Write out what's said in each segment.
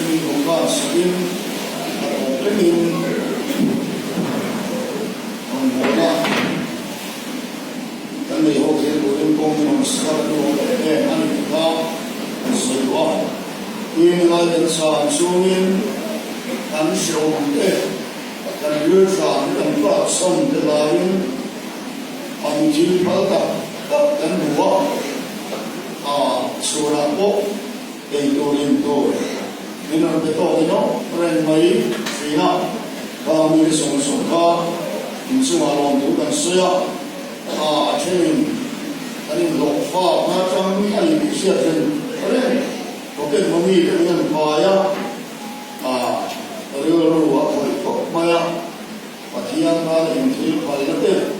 mi hoka sakin kemin ang bola kan may hoke bulim kong maskado ani ka sewa ini lain sa sungin kan syongte kan yusa kan pa som de lain ang jilpalta kan dua surapo turin to minor beto ino ren mai sina kami song ka insuma long tu kan saya chen ani lo fa na chang ai bi sia chen ren oke mami dengan baya ro wa ko maya patian ba intil palate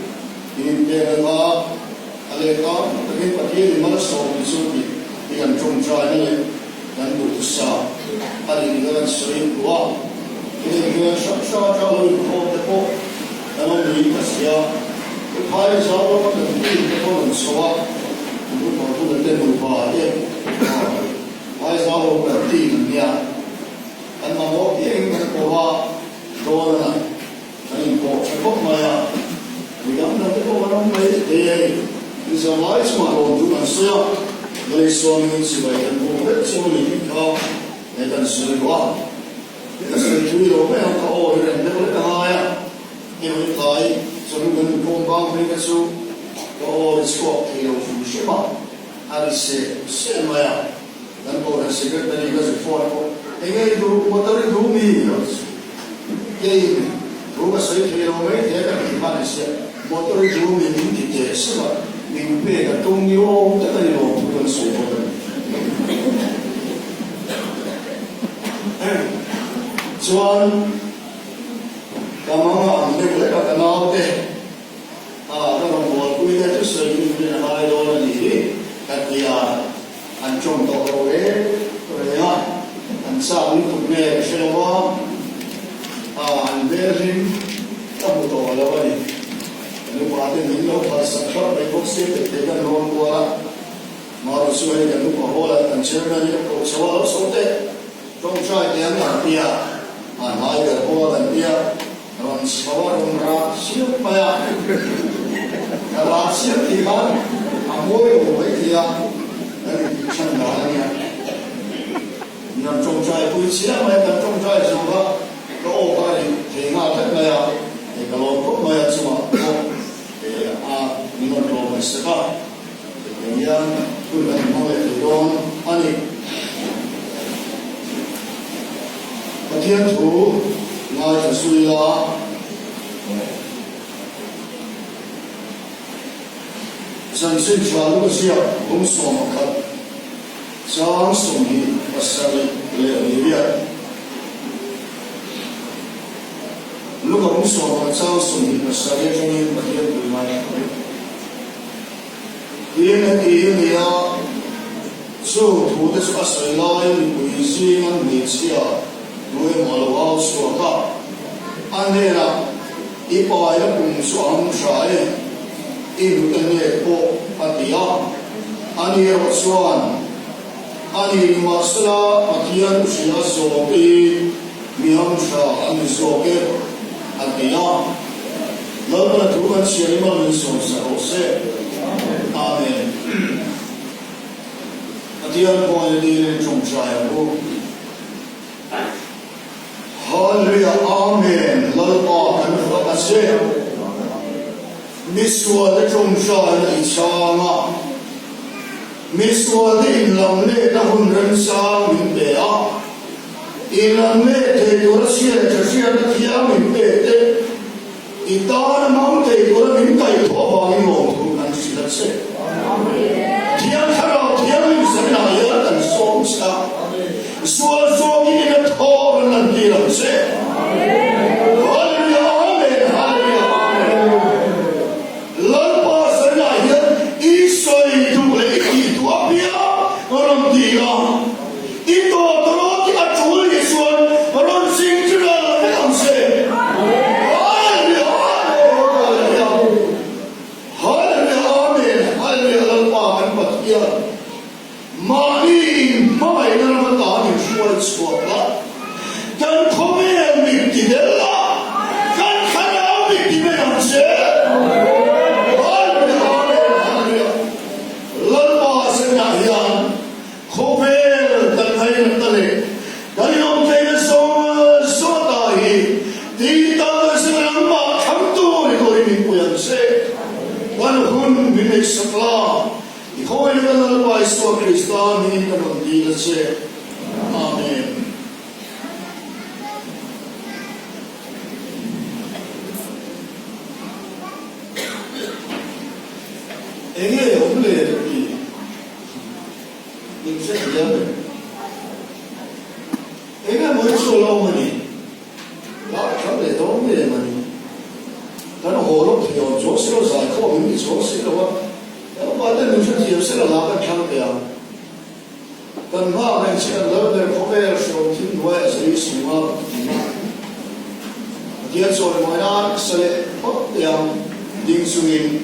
inte ba ale ka takin patian mana so bi yang trong trai ni dan buat sa hari ni kan sering dua ini dia sah kalau itu ko dalam ni kasih hari jauh kan ini ko mensoa untuk mau tu lupa dia hari jauh berarti dia dan mau yang berkoa doa ini ko maya yang nanti ko orang mai dia bisa mai semua orang tu kan saya Dari suami sebagai dan bukan semua ini kau dan semua kita sendiri loh yang kau orang yang boleh kaya ini lagi sebelum berkombang mereka su kau skop kilo fushima hari semua dan kau rasa dari kita semua ini itu motor itu mi jadi bukan saya kilo mereka dia kan di mana sih motor itu mi ini dia semua明白的中庸，这个有不跟水果的。Cuan, kamang ang nagulay ka kanao de, kamang buat kuy na tu sering din na ay doon ni, at dia ang chong toko kaya ang sabi ko na siya ang berin, kamu to wala ba ni? Ano pa atin nilo para sa kapag may buksit at teka noon ko wala marusuhay ka nung pahola at ang sirna nila ko sa wala sote tong siya kaya nga tiya anay ka hola at tiya naman sa warong raksya pa yan raksya tiyan amoy o may tiya nagkikisang dahan niya nang tong siya kuy siya may tong siya siya ba kao ka rin kaya nga at kaya kalau kau melihat semua, minum doa sekarang, yang pun mulai doa ani. Katian tu ngai tersuila, sensin selalu siap bungsu makan, sang sunyi pasal lewat. Lúc ông sổ sao sủng và sao để cho nên bật lên từ mai yên là yên thì số thủ des ở sài lai quỷ sĩ anh bị chia đuôi mà lâu ao sổ cả anh đây là ít bài là cùng số anh trái ít cái này bộ anh đi anh đi ở xuân anh đi mà sala anh đi ăn sữa sổ đi miếng sữa anh sổ cái Al-Qiyam lalu Tuhan siapa mensuruh seharusnya Amin Hadiah poin ini cungcai bu Haleluya Amin lalu akan berkasih Miswa de cungcai di sana Miswa de inlang le tahun rensang min bea ilan le te ora sia na kia min pe te itar mam te ora min kai tho ba min lo tu kan si la se tiang khara tiang min sa na ya kan som sa sual so ni na tho na ti la se haleluya amen haleluya amen lan pa sa na ya isoi tu le i tu apia oram ti la ito tolo ki atul yesuan ron sing chira le amse haleluya haleluya haleluya amen haleluya lan pa kan patia mani mai na ma ta ni sual sual kan komme midt i det da. Kan kjenne midt i det han ser. Halleluja. Lalma sena hiyan. Khovel kan hayin tale. Ganyan kayo so tahi. Di tayo sinama kamto ito rin po yan se. Ganun binig sakla. Ikaw ay nalalabay sa Kristo, hindi ka magdilat siya. Amen. Enge, oplever i insekter. Enge må ikke så lang med dem. Ja, kan det da med dem. Den holder opp til å jåse og seg, hva vil vi jåse det var? Det var bare den ufortid, så det laget kan det ja. Den var en skal løpe på hver som til noe er så lysen var. De er så det må en så det opp ja, dingsungen.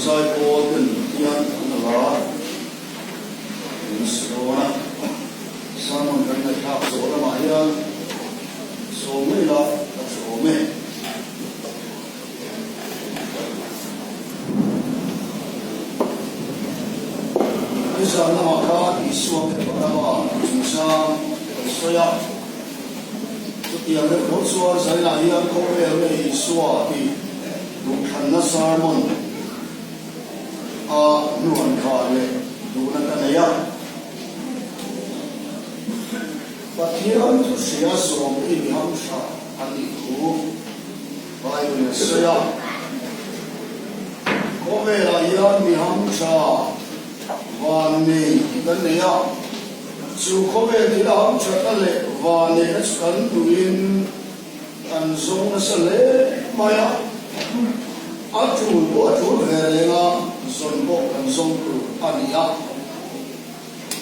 trai cô tình thiên là số na sao mình cần phải học số là mà hiền số mấy là số mấy bây giờ nó mà có đi xuống cái đó mà chúng ta需要有的好说在那一样口味里说的如看那沙门乱开的如那个那样把天就是要说一两场里头还有的是要口味了一样的行茶完美跟那样就口味的行茶的嘞完美的跟读音安松的是嘞嘛呀主回来了顺波安松的安尼呀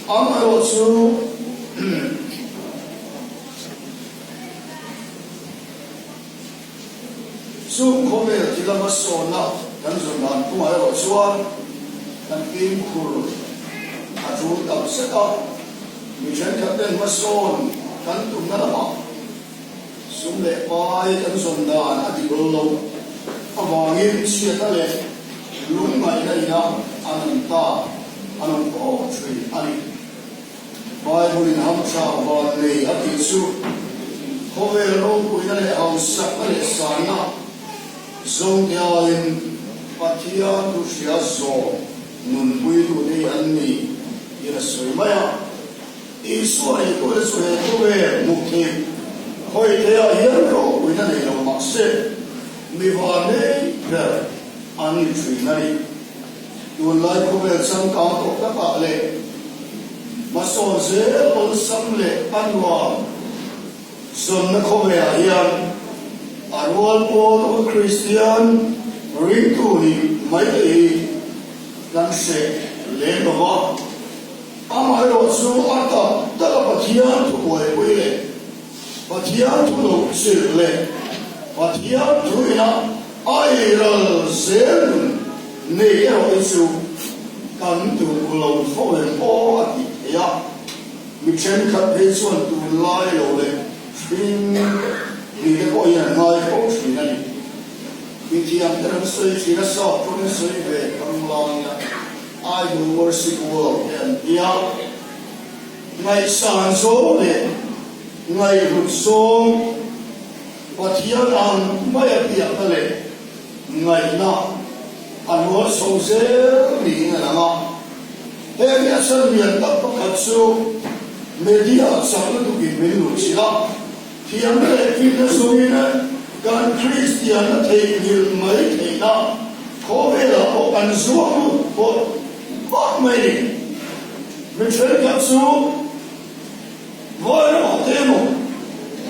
安排我就Zoom kome tila masona kan zonan tu ai ro chuan kan kim khur aju tam seta mi chen ka ten mason kan tu na ma sum le pai kan zondan adi lo awangin chia ta le lung mai na ina ananta anon ko chui ani pai bulin ham cha wa le ati su kome ro ku na le au sak le sana Zong diain patia tu sia zo nun bui tu dei anni ira soi maya isoi ko soi ko ve mukhi hoi te a hian ro uina nei lo makse mi va nei per ani thui nari tu lai ko ve chang ka to ka pa le ma so ze on sam le anwa zon na ko ve a hian Arwal Paul Christian Ringtuni Mai Lan Se Le Baba Amai Ro Su Ata Tala Patian Tu Boy Wile Patian Tu Lo Sir Le Patian Tu Ina Airal Zen Ne Ero Isu Kan Tu Lo Fo En O Ati Ya Michen Kat Pesuan Tu Lai Lo Le Fin你的过眼来风水那里，你这样的人水起的少，中的水费更浪呀。I do worship world and ya， 我上手的，我不送，我天然我也别的嘞，我那，按我手势里的嘛，那边身边的不可出，没地方上的都给没路去了。Tiang le kita sungina kan Kristian thei ngil mai thei na ko ve la ko kan zuang ko bak mai ni mi chen ka su voi no temo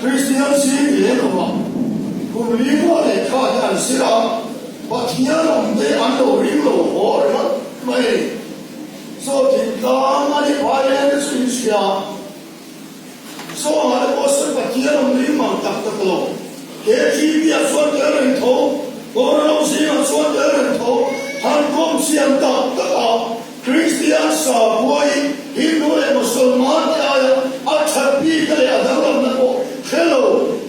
Kristian si le no ma ko li ko le ka kan sira pa tiang om de an lo ri lo ho ra mai so ti ka ma ni pa le su sia so hमारे poster पर किया हमने मांग तक तक लो के जीवी असवर दरन थो कोरोना से असवर दरन थो हम कौन सी अंता तक क्रिश्चियन साबुई हिंदू और मुसलमान क्या है अच्छा भी करे अदरम न को हेलो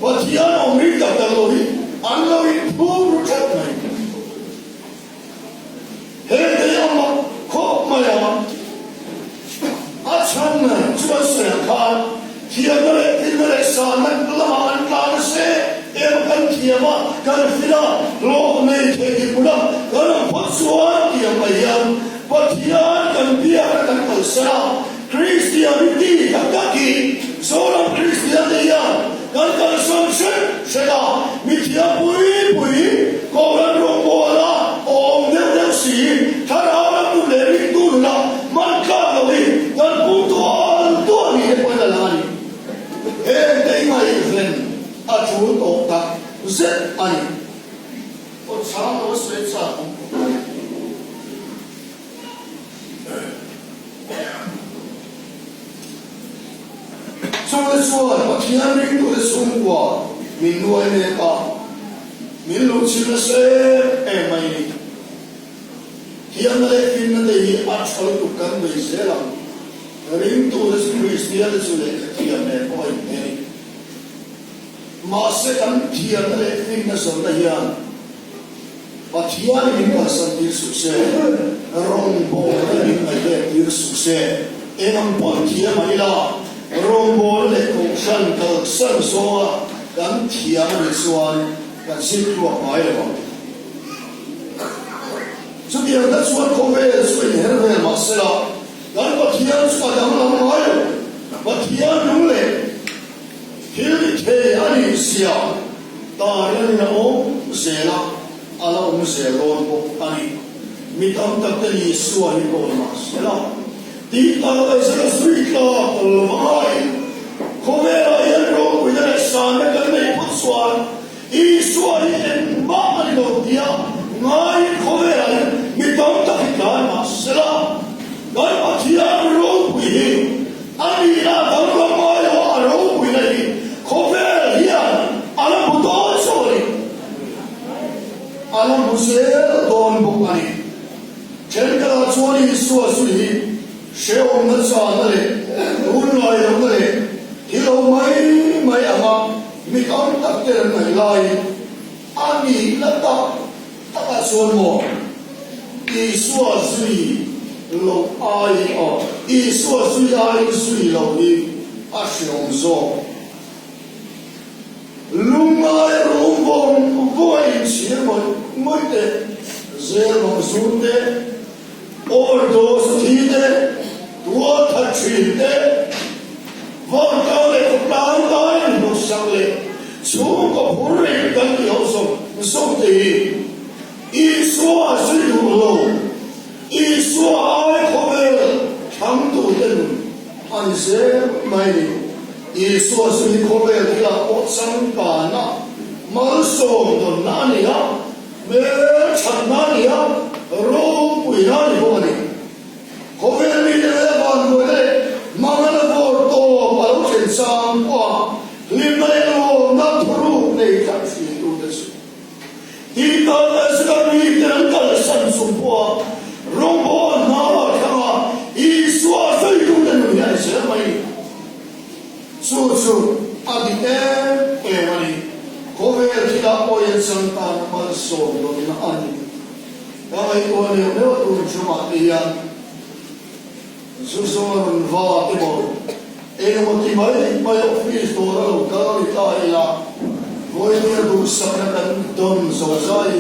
बतिया उम्मीद तक लो ही अल्लाह ही पूर्ण रुचक नहीं हे देवा खूब मया अच्छा न जो से Khan Tiada sana lama antara se, kan tiada kan tidak loh ni kegi pula kan persoalan tiada bayar, pertiada kan biar kan bersama Christianity kaki seorang Christian dia kan kan sunset seda mitia bui kau kan rombola om dia si cara tu leri tu lah marka lagi kan putuan tu ni pada lari. Đây ngày lên à chú tổ ta rất anh tôi sáng tôi sẽ chọn trong cái số là thiên linh tôi xung qua mình nuôi nên cả mình lúc chỉ là sẽ em mày Tiang na lekin na lehi at salutukan may selang. Ring to the Christian sule tiang na ko ay meri. Masa kan tiang na lekin na sa lahiyan. Patiyan ni kasan dir sukse. Rombo na ni ay dir sukse. Enang patiyan manila. Rombo le kong san kalsan soa. Kan tiang na suan. Kan sikwa paewa. So the that's what Kobe is with Hervé Marcella. God, but here is what I'm on. But here, Nule, here we take Anisia. Darren, Zela, Allah, Zelo, Ani, Mitam Tatali, Suani, Marcella. The other is a sweet law, Lomai. Kobe, I wrote with a son, and they put Swan. Iswani and Mamma, dear. Ngai Kobe mitong takikan masela ngai patia ro wi ani na dong mai wa ro wi nei Kobe hian ala buto sori ala musel don bukani chen chuani suwa sui sheo na sa na le un lai ro na le hilo mai ama mitong takter ngai lai ani la ta大说么？一说水落爱哦，一说水爱水落的啊上说，龙爱龙凤不爱钱么的，热龙顺的，耳朵是听的，多他听的，放高的不当当都上来，出个不认真要送的。一说水路，一说爱口味，长度的按些买的，一说水口味的啦，我上班呐，马上到哪里啊？没成哪里啊？肉贵哪里不呢？口味里的番过来，忙了不多，把路线上qua，你们路那土路那条水路的是。一个是个女人的生存过，如果拿了看啊，一说最多的女人是没，处处阿弟的对嘛哩，可别提到我也生大那么说的那阿弟，因为我们没有读书嘛的呀，就是我们发的么，因为我们没有非多的路高的大呀。我也读什么跟东所在，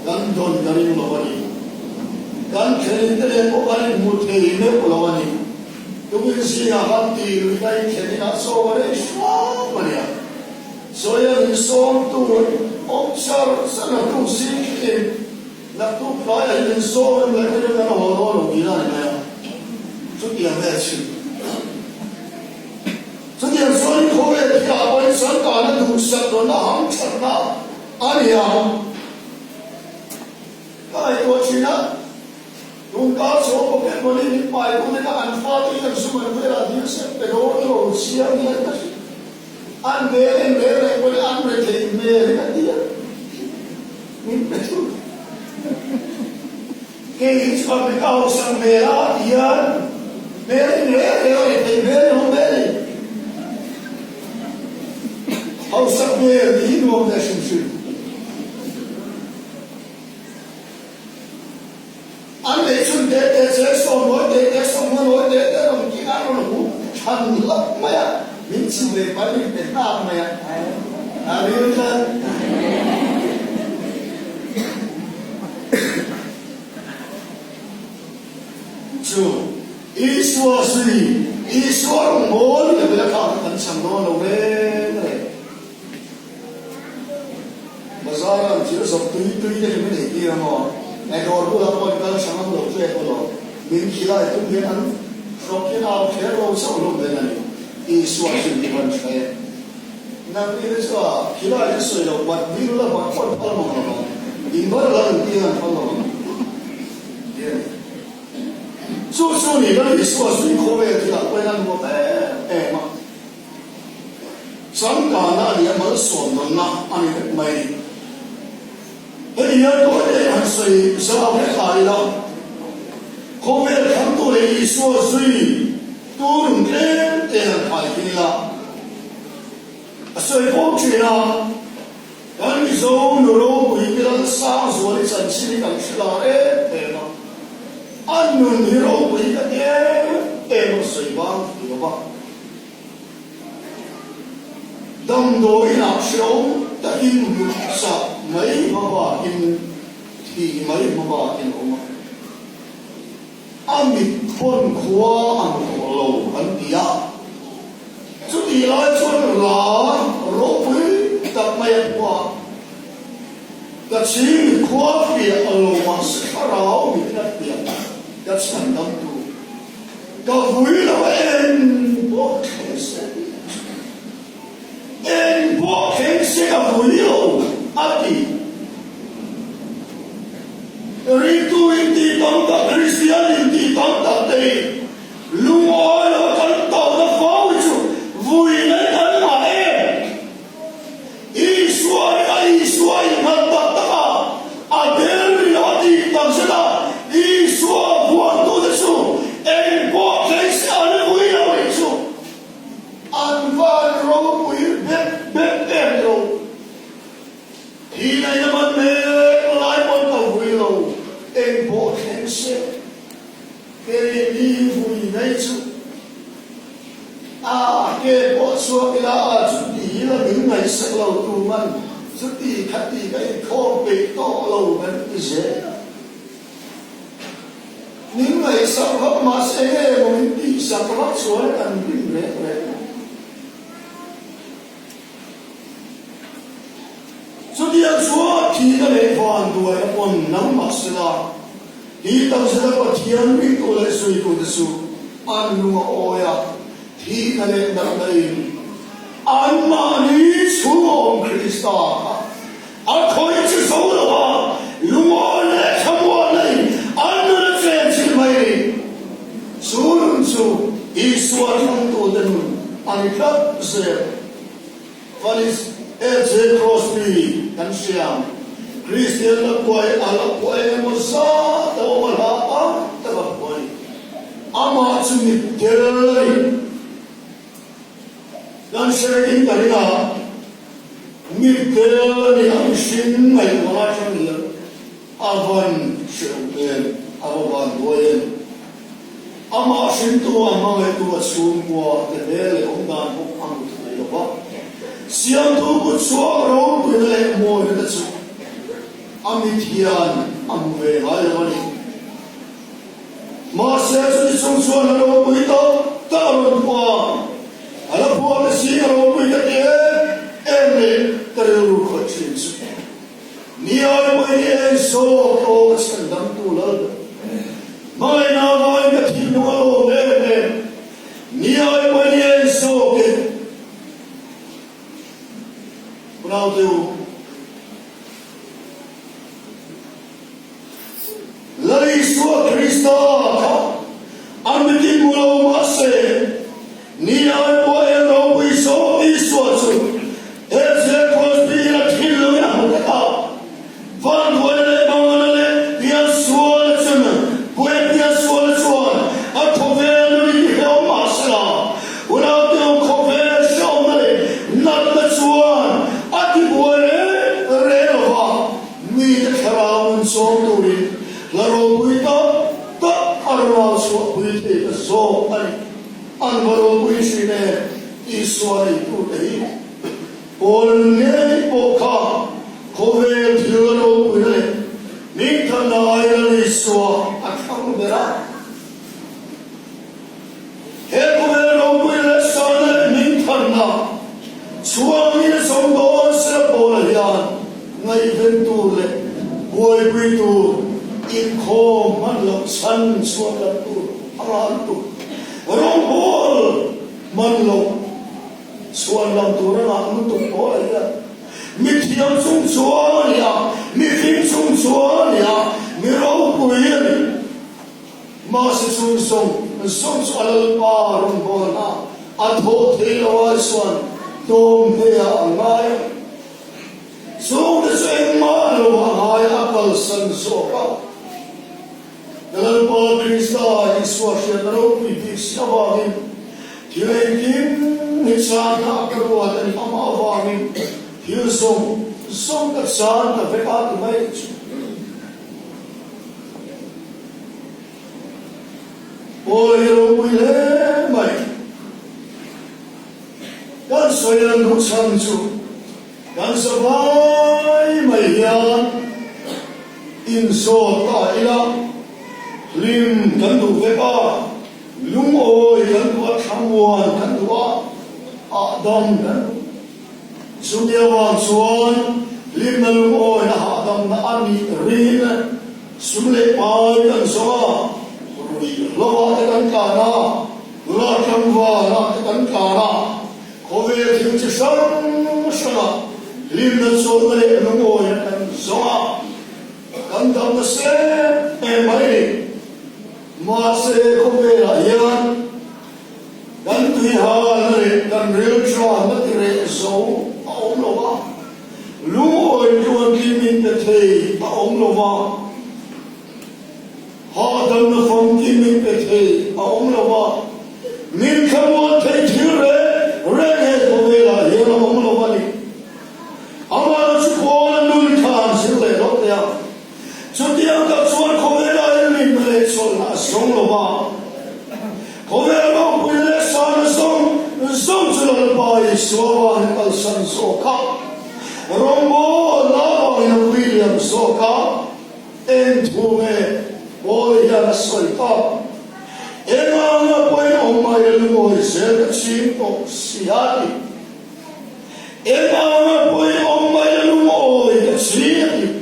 跟东跟你老板哩，跟前的人我跟你没提没不老板哩，都是啊喊地里在前的那说的说嘛呀，所以你说都我想什么都是的，那都把人说的那个那好多容易啦，你看，这点没去。这点说你口味大，我上干的都吃的那行程啊，阿里啊，哎，过去呢，用高手不给我们买过那个案发的那什么为了你是被我有钱的那是，按没我的按没听没那个的，你别说，给什么高上没啦的呀，没我听没。好上面离我们的城市，俺每次在说我弄几俺弄路，长了么呀？民气为把你变大么呀？啊，没有呢。就一说水，一说我你不要看很强多了呗。Masalah jadi sabtu itu yang mana dia mau, ekor pula pun kalau sangat loh tu ekor loh, mungkinlah itu dia kan, soalnya awak kira loh selalu dengan isu asing di mana saya, nanti itu kira isu itu buat biru lah buat apa mau, imbal lah dia kan kalau, ya, so ni kan isu asing kau tidak pernah mau mah, sangkana dia malah soalnya ane mai. Jadi yang kau ni ansoi sebab kali dah, 后面看到了一说水都能给这样开心了，水过去了，但你说牛肉会给他上说的神奇的讲吃了对吗？按牛肉会个点水吧，对吧？当多一拿手的音上没办法音体没办法音好吗？按你困苦按火炉很低啊，这里来说啦，肉会的没话，那请夸别路嘛是他绕你的别，要承担住，要为了人不开心。En påhengse av oilo ati ritu inti tanta Christian inti tanta te lungoilo tanta da fauchu vuine tanma Isua ngata aderi ati tangsela Isua buatu desu en påhengse ane vuilo isu anvan ro Pedro, he never made life on the willow, and bought himself. Very evil nature. Cái bộ số cái là chút tí là những ngày sẽ lâu tù mình, chút tí khát tí cái khó bị to lâu mình cái dễ. Những ngày sau đó mà sẽ nghe một những tí sau đó xuống là những rẻ rẻ. So dia chua thi ka le van duai on nam masila hi tang se da pathian ri to le sui to de su an lu oya thi ka le na dai an ma ni chu om Krista a khoi chu so lo wa lu o le kham wa nei an le chen chi mai su lun su i su an to de an ka se valis Eze Crosby kan siang Christian na kuai ala kuai mo sa tawa wala tawa kuai ama sumit keri kan siang kariya mit keri ang sing may mga siyang avan siyang avan doyen ama sing to ama may tuwa sumwa tebele ondan mo ang tuwa ba siang tu pun suara orang pun leh moh kita tu, amitian, amve, ayam ni. Masa tu disung suara orang pun itu tak orang puan, ada puan mesti orang pun itu ene terlalu kecil. Ni ayam pun ini so orang sedang tu lah. Mai na mai kita hidup orang ni ayam pun ini so ke. Now do Lari Sua Krista Amitin mula mase ni ay po ay no iso tu eze Crosby na kilo ya hukata van wale mangale dia sual chuna pue dia sual chuan a kove ni heo masla una de kove shomale nat na chuan song to it, la ro pui ta arwa so pui te so ani an ro pui sine iswari tu dei pol ne poka kove thiro pui le mi thana ai so akham bera he kove ro pui le so ne mi thana chuang ni song do se pol hian ngai ven tu le Boy itu ikho manlok san suara tu aral tu rombol manlok suara tu orang tu boy ya mitiang sung suara ya miting sung suara ya mirau puir masih sung suara pa rombol na adho thelawa suan dom thea angai so the same man who I apple sun so Dalam Krista Yesus yang terupi di siapapun, dia ingin niscaya keluar dari amalan, dia song kesan terpekat baik. Oleh orang baik, dan saya nusantara, dan sebagai mayan, insya Allah. Lim kan tu veka, lung oi kan tu thamuan kan tu adam kan, sumyawan suan lim na lung oi na adam na ani rin, sumle pai kan soa, lawa kan kana, la kamwa na kan kana, kowe ting chisang sana, lim na sumle lung oi kan soa, kan dam na se mai. Masih kubera yan, dan Tuhan dan real Tuhan matire so aom loba, luoy Tuhan kimin bethe aom loba, hadam na fam kimin bethe aom loba, min kamuan thay thire rene kubera yan aom loba ni, amar chukoan nun khan sile lokya, chutiang kapsuan kubera yan mele sol na song loba, kubera pule san song chulal pai sowan kalsan soka, rombo lava in William soka, entume boy yan soika, emang boy omay lumoy sel chimpo siati, emang boy omay lumoy siati.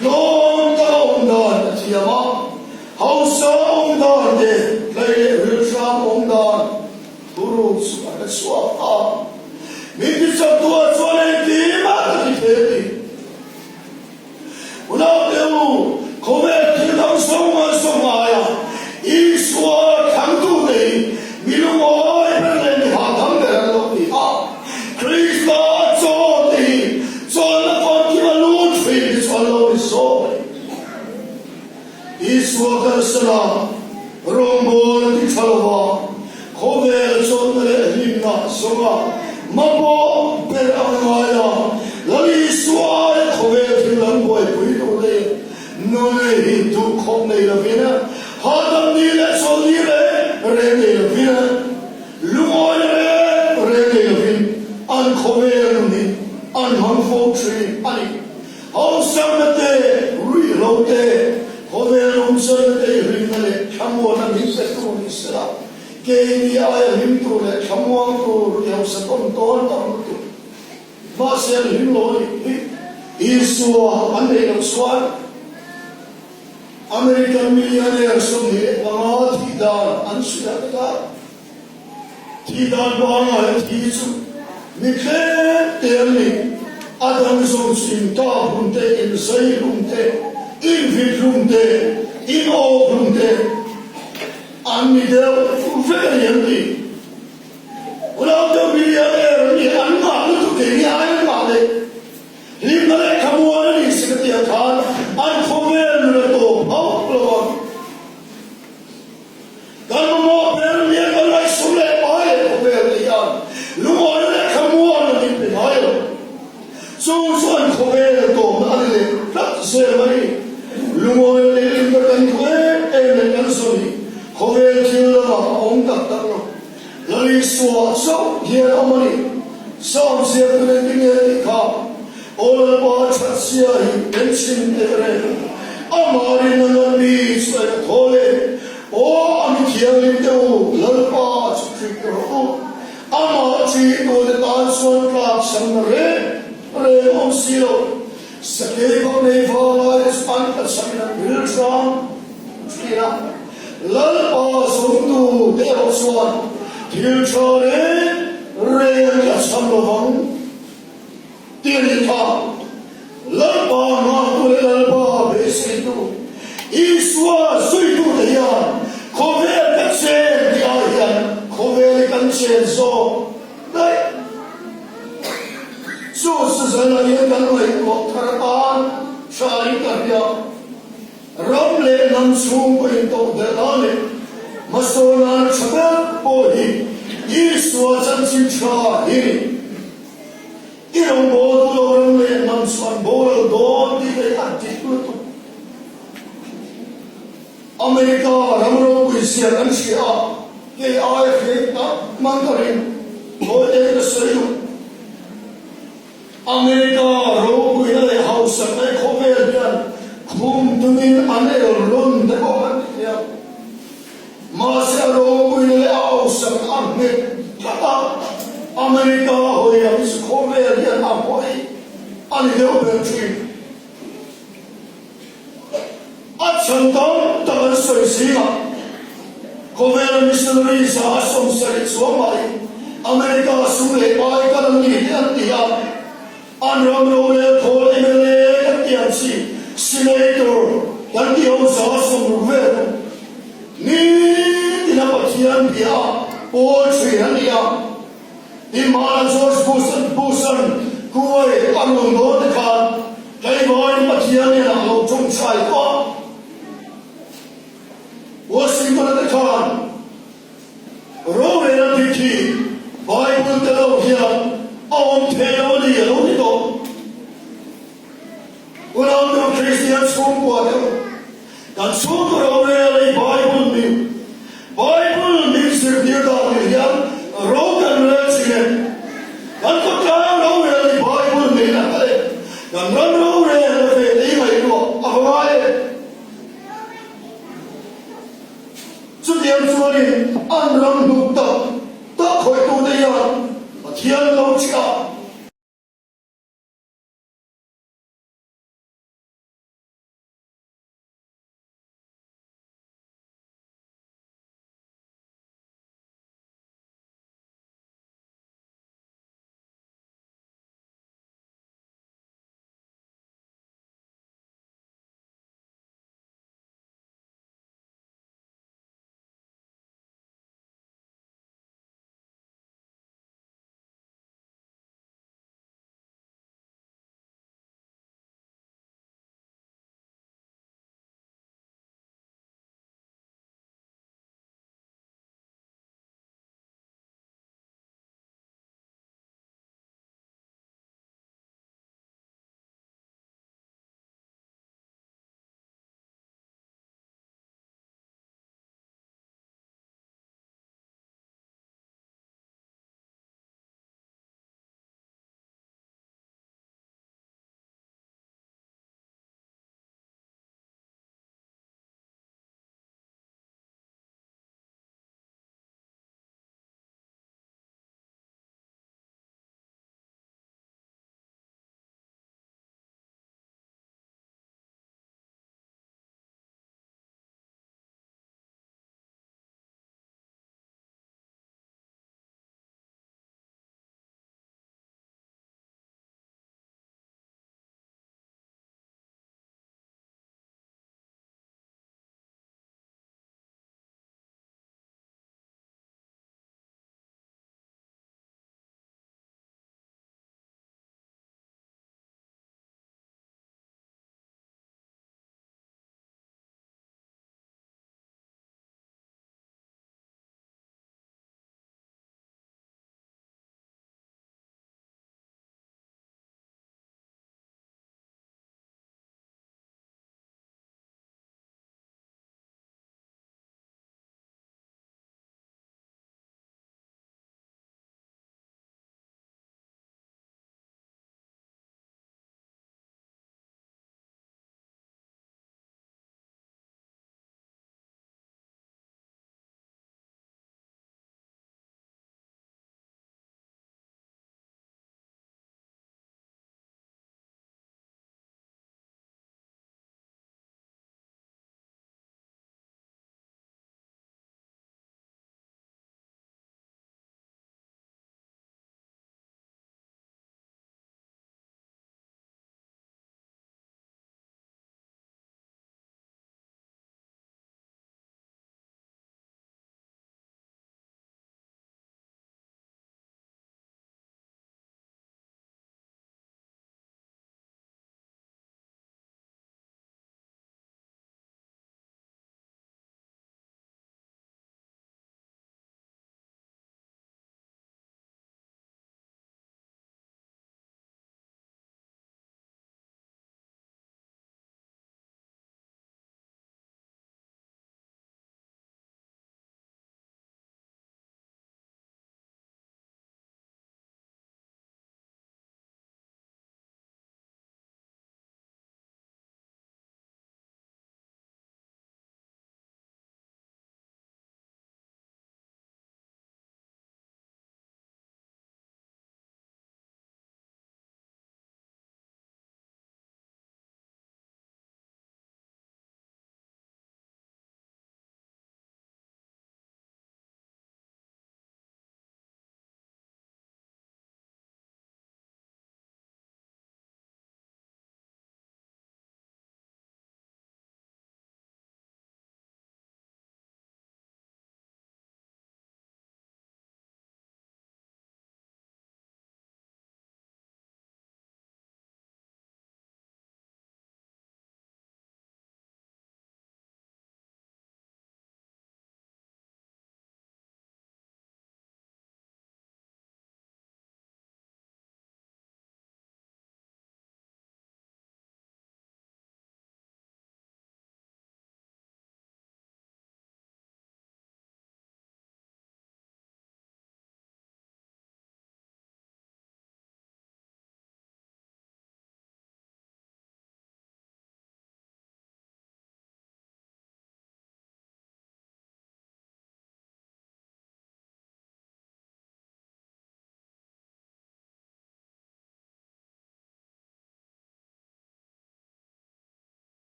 Long down dan tiama, hausa dan de, lay rilsam dan turus ada suara. Mungkin satu suara di mana dipilih. Udah dulu, komer kita semua ya, Iswa kantu deh, minum oil berlebih hatam berlalu dia. Krista jodi, soalnya kita lupa soalnya so. Iswa kerana rombol di kalwa, komer jodi lima semua, mampu beramaya, lalu Iswa komer hilang boy puitu deh, nolai hidup komne lebihnya, hadam nilai solire rene lebihnya, lumoyre rene lebih, an komer ni, an hamfo tree ani, hausamete relote. Komer umsarate rinale kamu na misetu nisra ke dia himtu le kamu angku yang seton ton tu masih himloi Iswa ane yang suan American millionaire sumhi bangat tidak ansuya tidak bangat itu mikir terni adam sumsin ta bunte insai bunte in vidrumde, in obrumde, anmide ufeyemdi. Ulavda millionaire ni anmalı tukeni aymalı. Limale kamuanı isikati yatan, an komerle to pavlavan. Kalmamo perliye kalay sule aye komerle yan. Lumoyle kamuanı dipin ayo. Soğusan komerle to nalile, rat sevmani. Lumoy lilingkan kue, kan soni. Kowe kila ongkat taro. Lali suaso dia amani. Sam siap dengan kita. Olah baca siahi pensin tere. Amari nangani suara thole. O ami kialim teu lalpa cikro. Amari tu dekat suan kelak sanre. Re omsilo. Sakit ni faham ispan tersamina bilsam, kira lalpa sundu teroswan, tilcare raya samlovang, tirita lalpa makule lalpa besitu, Iswa suitu dia, kowe kecil dia, kowe kecil so, baik. So sesana yang kalau ikut terpan cari kerja, ram le nam sung ko in to de na le masona chaba po hi Yesu chan chin cha hi irong bo do ram le nam swan bo do di le ati tu America ram ro ko sia kan sia ke ai ke ta mandarin bo de le sayu America ro ko ile house me khovel dan khum tumin ane ron de ko kan ya Masya ro ko ile house ame kata America ho ya is khovel ya na hoi ani de opertri achan dom ta soi sina khovel missionary sa som sari somai America sule pai kan ni an dia Anram Royal Paul MLA Katiansi Senator Kandi Osasum Ruvel Ni Dinapatian Pia Paul Triania Imana George Busan Kuwai Anung Dodekan Kaiboy Patian in Alo Chung Chai Kwa Washington Dekan Royal Piki Bible Telohian Om Teo di lo ni to. Ulang tu Christian school ko ada. Dan school ko really Bible ni sirdir dah ni yang rogan lecikan. Dan ko kaya lo really Bible ni nak ada. Dan ram lo really ni mai ko apa mai. Sudiam suari an ram bukta tak koi tu dia. Thiên lâu cha